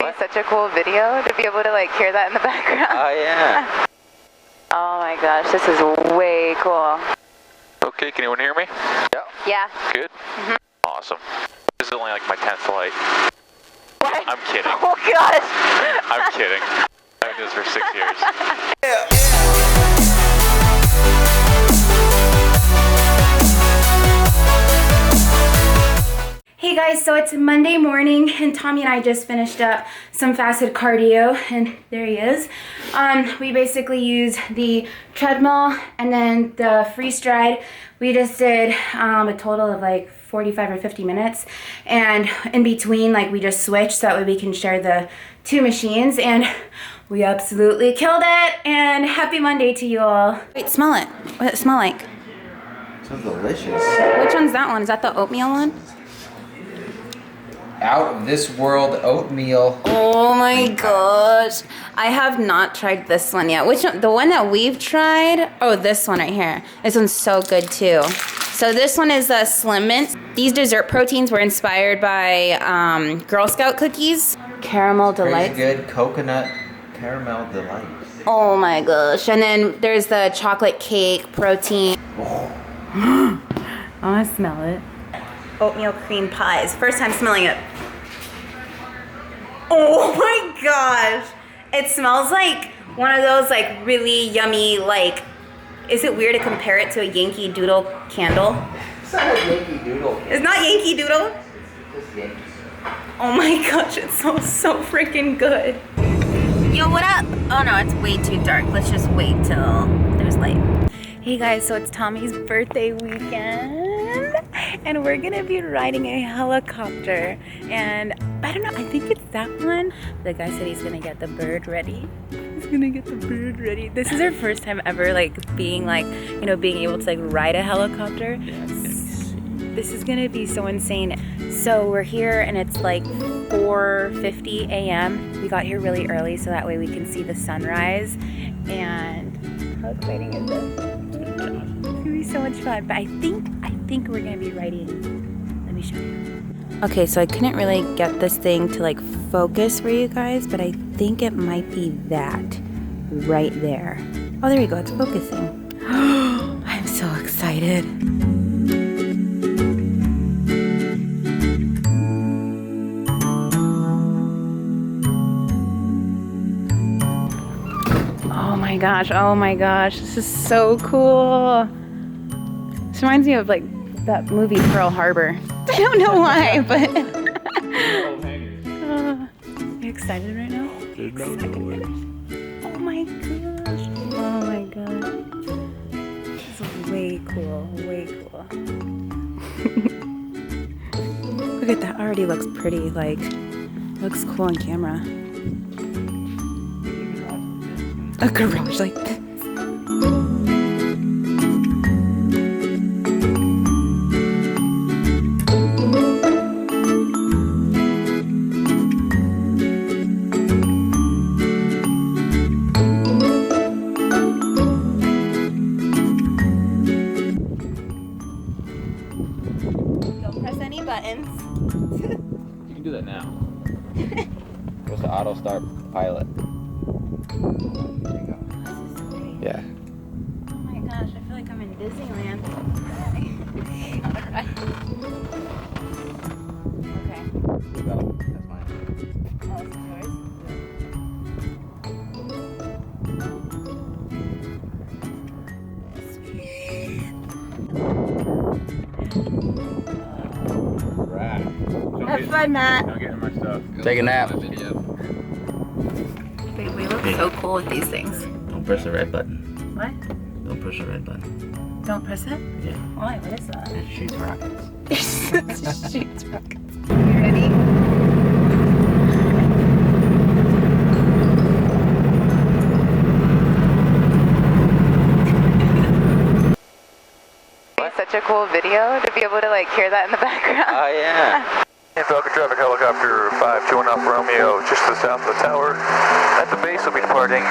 Be such a cool video to be able to like hear that in the background. Oh yeah. Oh my gosh, this is way cool. Okay, can anyone hear me? Yeah. Good? Awesome. This is only like my 10th flight. What? I'm kidding. Oh gosh. I'm kidding. I've been doing this for 6 years. Hey guys, so it's Monday morning and Tommy and I just finished up some fasted cardio and there he is. We basically use the treadmill and then the free stride. We just did a total of like 45 or 50 minutes, and in between like we just switched so that way we can share the two machines, and we absolutely killed it. And happy Monday to you all. Wait, smell it. What does it smell like? It smells delicious. Which one's that one? Is that the oatmeal one? Out of this world oatmeal. Oh my gosh. I have not tried this one yet. Which one? The one that we've tried? Oh, this one right here. This one's so good too. So this one is Slim Mint. These dessert proteins were inspired by Girl Scout cookies. Caramel Delights. Very good coconut caramel delights. Oh my gosh. And then there's the chocolate cake protein. Oh. I want to smell it. Oatmeal cream pies. First time smelling it. Oh my gosh. It smells like one of those like really yummy, like, is it weird to compare it to a Yankee Doodle candle? It's not a Yankee Doodle. It's not Yankee Doodle? It's Yankee. Oh my gosh, it smells so freaking good. Yo, what up? Oh no, it's way too dark. Let's just wait till there's light. Hey guys, so it's Tommy's birthday weekend and we're gonna be riding a helicopter, and I don't know, I think it's that one. The guy said he's gonna get the bird ready. He's gonna get the bird ready. This is our first time ever being able to like ride a helicopter. This is gonna be so insane. So we're here and it's like 4:50 a.m. We got here really early so that way we can see the sunrise. And how exciting is this? It's gonna be so much fun. But I think we're gonna be riding. Let me show you. Okay, so I couldn't really get this thing to like focus for you guys, but I think it might be that right there. Oh, there you go, it's focusing. I'm so excited. Oh my gosh, this is so cool. This reminds me of like that movie Pearl Harbor. I don't know why, but you excited right now? Oh my gosh. Oh my gosh. This is way cool, way cool. Look at that, already looks pretty, like looks cool on camera. A garage like this. Don't press any buttons. You can do that now. What's the auto start pilot? Yeah. Oh my gosh, I feel like I'm in Disneyland. Okay. That's mine. Oh, this is yours? Right. Have fun, Matt. I'm getting my stuff. Take a nap. Wait, we look so cool with these things. Don't press the red button. What? Don't push the red button. Don't press it? Yeah. Why? What is that? It shoots rockets. It shoots rockets. You ready? Be such a cool video to be able to like hear that in the background. Oh yeah. Falcon Traffic Helicopter 521 Alpha Romeo, just to the south of the tower. At the base, we'll be departing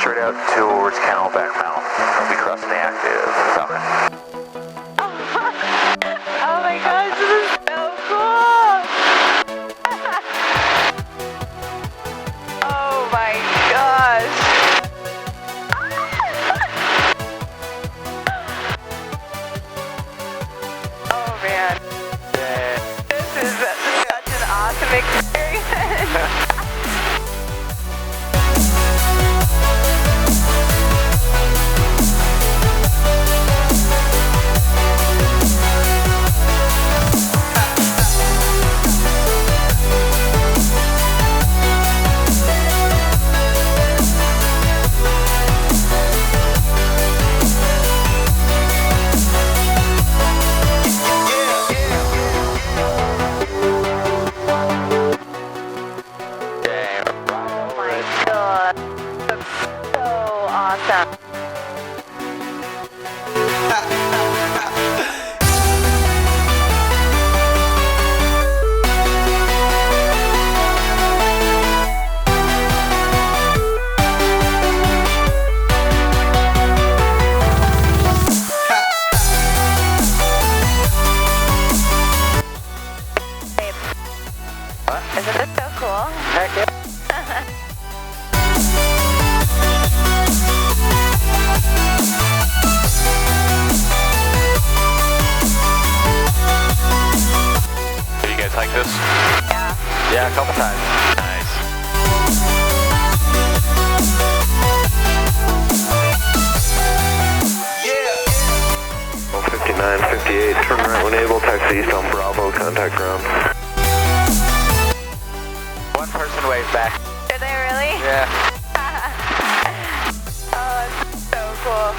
straight out towards Camelback Mountain. We'll be crossing the active Falcon. Oh my gosh, this is so cool! Awesome. Isn't this so cool? Heck yeah. Do you guys like this? Yeah. Yeah, a couple times. Nice. Yeah. 5958, turn right when able, taxi east on Bravo, contact ground. One person waved back. Are they really? Yeah. Oh, that's so cool.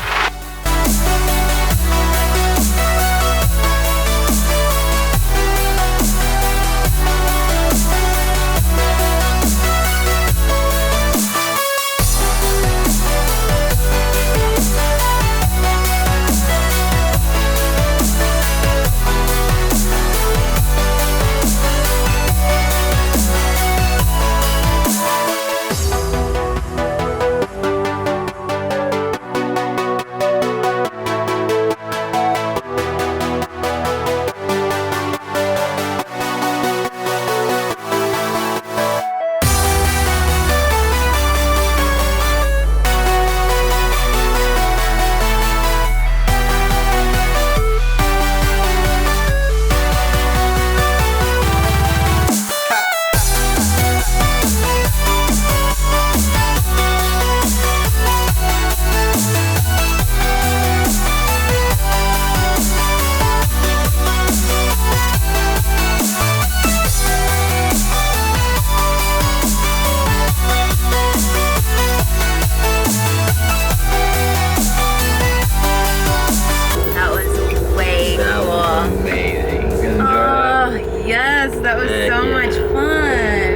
That was way cool. Amazing. You guys enjoyed Oh, yes, that was Heck so yeah. much fun.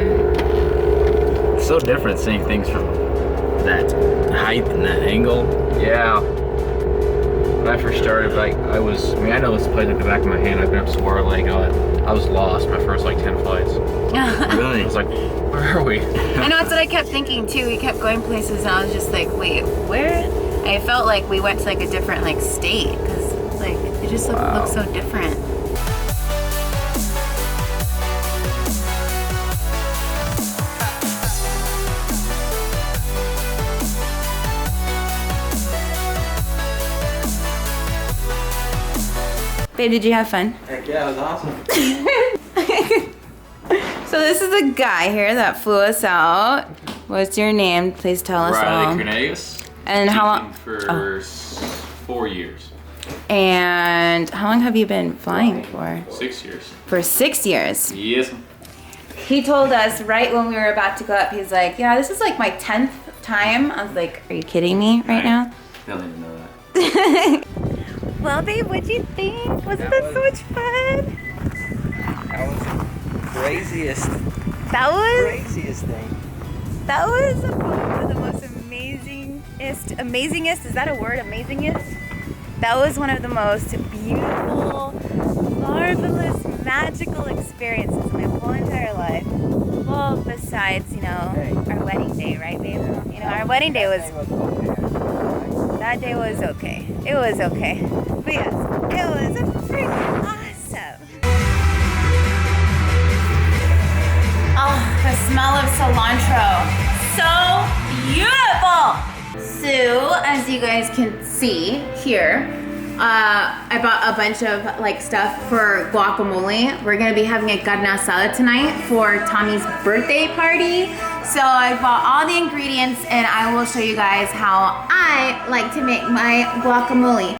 that? It's so different seeing things from that height and that angle. Yeah. When I first started, like I know this place like the back of my hand. I've been up Saguaro Lake. I was lost my first like 10 flights. Really? I was like, where are we? I know, that's what I kept thinking too. We kept going places and I was just like, wait, where? I felt like we went to like a different like state because like it just looked so different. Babe, did you have fun? Heck yeah, it was awesome. So this is the guy here that flew us out. What's your name? Please tell us all. Riley Cornelius. And how long? For 4 years. And how long have you been flying for? 6 years. For 6 years. Yes. He told us right when we were about to go up, he's like, yeah, this is like my 10th time. I was like, are you kidding me right now? They'll need to know that. Well, babe, what'd you think? Wasn't that so much fun? That was the craziest thing. That was one of the most amazingest, is that a word, amazingest? That was one of the most beautiful, marvelous, magical experiences in my whole entire life. Well, besides, you know, our wedding day, right, babe? You know, our wedding day was, that day was okay. It was okay. But yes, it was freaking awesome. Oh, the smell of cilantro. So beautiful. So, as you guys can see here, I bought a bunch of like stuff for guacamole. We're gonna be having a carne asada tonight for Tommy's birthday party. So I bought all the ingredients and I will show you guys how I like to make my guacamole.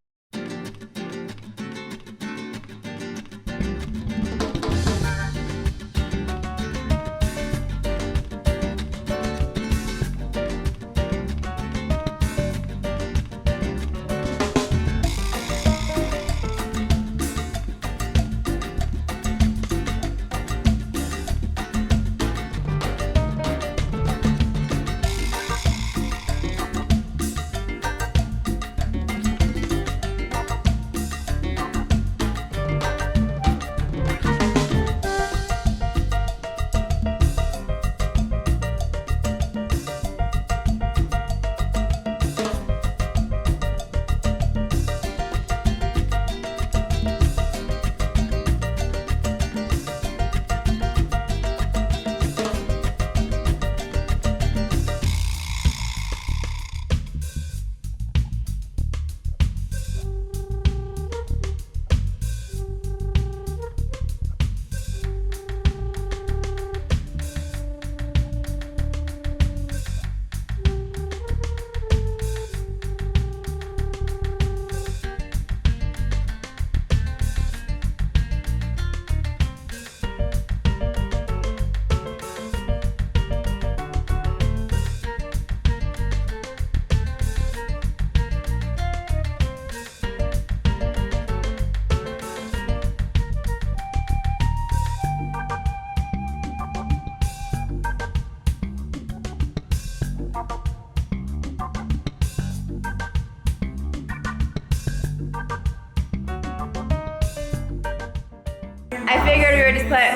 just put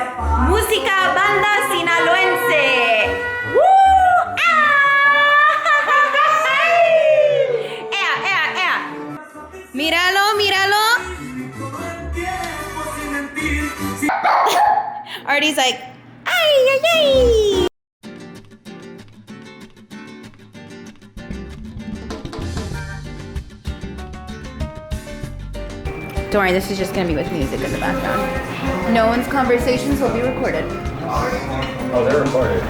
música banda sinaloense. Woo! ¡Ea! Míralo. Artie's like, ay. Don't worry, this is just gonna be with music in the background. No one's conversations will be recorded. Oh, they're recorded.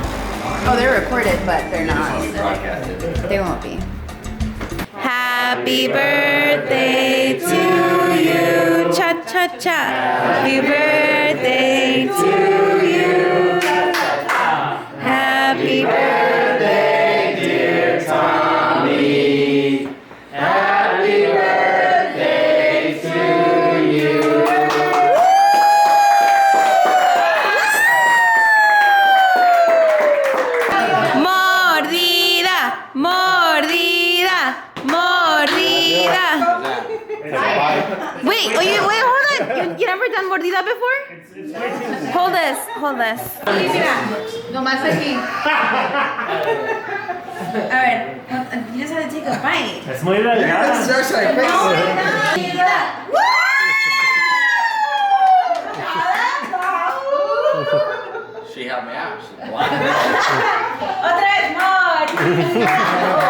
Oh, they're recorded, but they're not. Broadcasted. They won't be. Happy birthday to you. Cha cha cha. Happy birthday to you. Happy birthday, dear Tommy. Happy birthday to you. Mordida. Wait, hold on. You never done mordida before? Hold this. Nomás aquí. Alright, you just have to take a bite. Es muy delgada. She helped me out. Otra vez, more.